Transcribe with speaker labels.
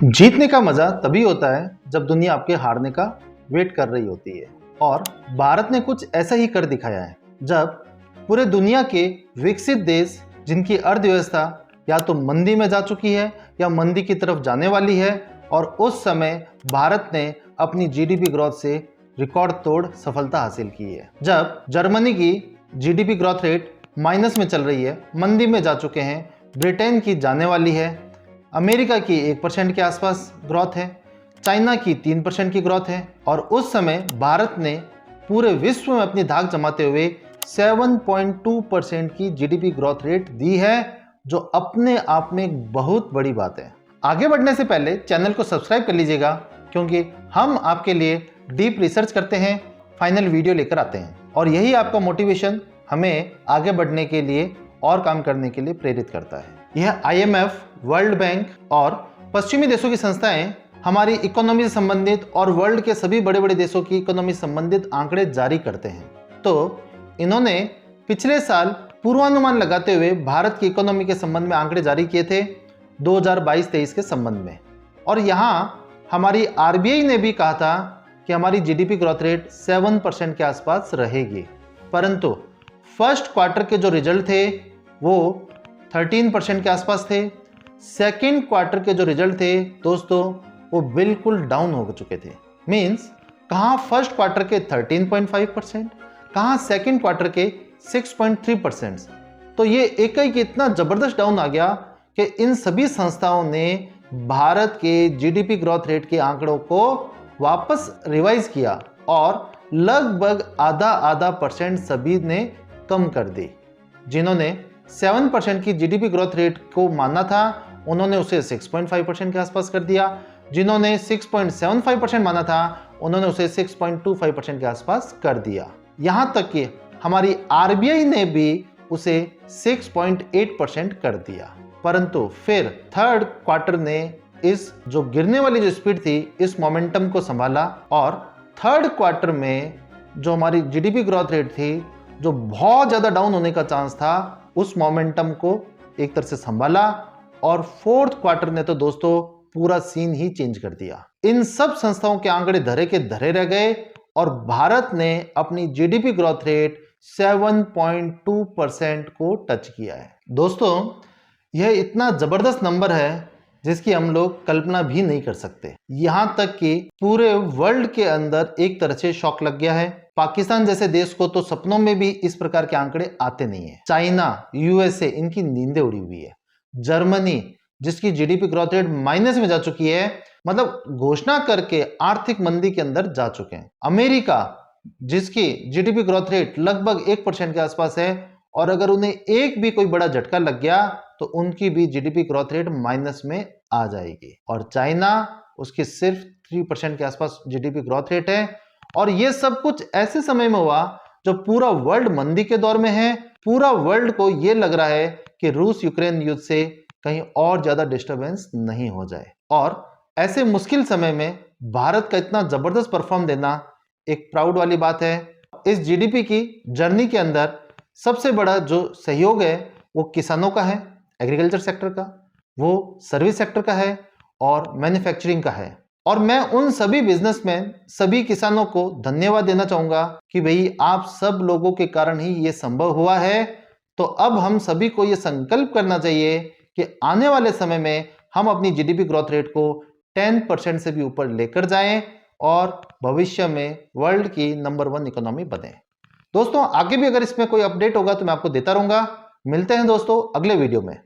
Speaker 1: जीतने का मजा तभी होता है जब दुनिया आपके हारने का वेट कर रही होती है। और भारत ने कुछ ऐसा ही कर दिखाया है जब पूरे दुनिया के विकसित देश जिनकी अर्थव्यवस्था या तो मंदी में जा चुकी है या मंदी की तरफ जाने वाली है, और उस समय भारत ने अपनी जीडीपी ग्रोथ से रिकॉर्ड तोड़ सफलता हासिल की है। जब जर्मनी की जीडीपी ग्रोथ रेट माइनस में चल रही है, मंदी में जा चुके हैं, ब्रिटेन की जाने वाली है, अमेरिका की 1% के आसपास ग्रोथ है, चाइना की 3% की ग्रोथ है, और उस समय भारत ने पूरे विश्व में अपनी धाक जमाते हुए 7.2% की जीडीपी ग्रोथ रेट दी है, जो अपने आप में एक बहुत बड़ी बात है। आगे बढ़ने से पहले चैनल को सब्सक्राइब कर लीजिएगा, क्योंकि हम आपके लिए डीप रिसर्च करते हैं, फाइनल वीडियो लेकर आते हैं, और यही आपका मोटिवेशन हमें आगे बढ़ने के लिए और काम करने के लिए प्रेरित करता है। यह आईएमएफ, वर्ल्ड बैंक और पश्चिमी देशों की संस्थाएं हमारी इकोनॉमी से संबंधित और वर्ल्ड के सभी बड़े बड़े देशों की इकोनॉमी से संबंधित आंकड़े जारी करते हैं। तो इन्होंने पिछले साल पूर्वानुमान लगाते हुए भारत की इकोनॉमी के संबंध में आंकड़े जारी किए थे 2022-23 के संबंध में। और यहाँ हमारी आरबीआई ने भी कहा था कि हमारी जीडीपी ग्रोथ रेट 7% के आसपास रहेगी, परंतु फर्स्ट क्वार्टर के जो रिजल्ट थे वो 13% के आसपास थे। सेकेंड क्वार्टर के जो रिजल्ट थे दोस्तों, वो बिल्कुल डाउन हो चुके थे। मींस कहाँ फर्स्ट क्वार्टर के 13.5%, कहाँ सेकेंड क्वार्टर के 6.3%। तो ये एक ही इतना जबरदस्त डाउन आ गया कि इन सभी संस्थाओं ने भारत के जीडीपी ग्रोथ रेट के आंकड़ों को वापस रिवाइज किया और लगभग आधा परसेंट सभी ने कम कर दी। जिन्होंने 7% की जीडीपी ग्रोथ रेट को माना था, उन्होंने उसे 6.5% के आसपास कर दिया। जिन्होंने 6.75% माना था, उन्होंने उसे 6.25% के आसपास कर दिया। यहां तक कि हमारी आरबीआई ने भी उसे 6.8% कर दिया। परंतु फिर थर्ड क्वार्टर ने इस जो गिरने वाली जो स्पीड थी, इस मोमेंटम को संभाला, और थर्ड क्वार्टर में जो हमारी जीडीपी ग्रोथ रेट थी, जो बहुत ज्यादा डाउन होने का चांस था, उस मोमेंटम को एक तरह से संभाला, और फोर्थ क्वार्टर ने तो दोस्तों पूरा सीन ही चेंज कर दिया। इन सब संस्थाओं के आंकड़े धरे के धरे रह गए और भारत ने अपनी जीडीपी ग्रोथ रेट 7.2% को टच किया है। दोस्तों, यह इतना जबरदस्त नंबर है जिसकी हम लोग कल्पना भी नहीं कर सकते। यहां तक कि पूरे वर्ल्ड के अंदर एक तरह से शॉक लग गया है। पाकिस्तान जैसे देश को तो सपनों में भी इस प्रकार के आंकड़े आते नहीं है। चाइना, यूएसए, इनकी नींदें उड़ी हुई है। जर्मनी, जिसकी जीडीपी ग्रोथ रेट माइनस में जा चुकी है, मतलब घोषणा करके आर्थिक मंदी के अंदर जा चुके हैं। अमेरिका, जिसकी जीडीपी ग्रोथ रेट लगभग 1% के आसपास है, और अगर उन्हें एक भी कोई बड़ा झटका लग गया तो उनकी भी जीडीपी ग्रोथ रेट माइनस में आ जाएगी। और चाइना, उसकी सिर्फ 3% के आसपास जीडीपी ग्रोथ रेट है। और ये सब कुछ ऐसे समय में हुआ जब पूरा वर्ल्ड मंदी के दौर में है। पूरा वर्ल्ड को ये लग रहा है कि रूस यूक्रेन युद्ध से कहीं और ज्यादा डिस्टरबेंस नहीं हो जाए। और ऐसे मुश्किल समय में भारत का इतना जबरदस्त परफॉर्म देना एक प्राउड वाली बात है। इस जीडीपी की जर्नी के अंदर सबसे बड़ा जो सहयोग है वो किसानों का है, एग्रीकल्चर सेक्टर का, वो सर्विस सेक्टर का है, और मैन्युफैक्चरिंग का है। और मैं उन सभी बिजनेसमैन, सभी किसानों को धन्यवाद देना चाहूंगा कि भाई आप सब लोगों के कारण ही ये संभव हुआ है। तो अब हम सभी को ये संकल्प करना चाहिए कि आने वाले समय में हम अपनी जीडीपी ग्रोथ रेट को 10% से भी ऊपर लेकर जाएं और भविष्य में वर्ल्ड की नंबर 1 इकोनॉमी बने। दोस्तों, आगे भी अगर इसमें कोई अपडेट होगा तो मैं आपको देता रहूंगा। मिलते हैं दोस्तों अगले वीडियो में।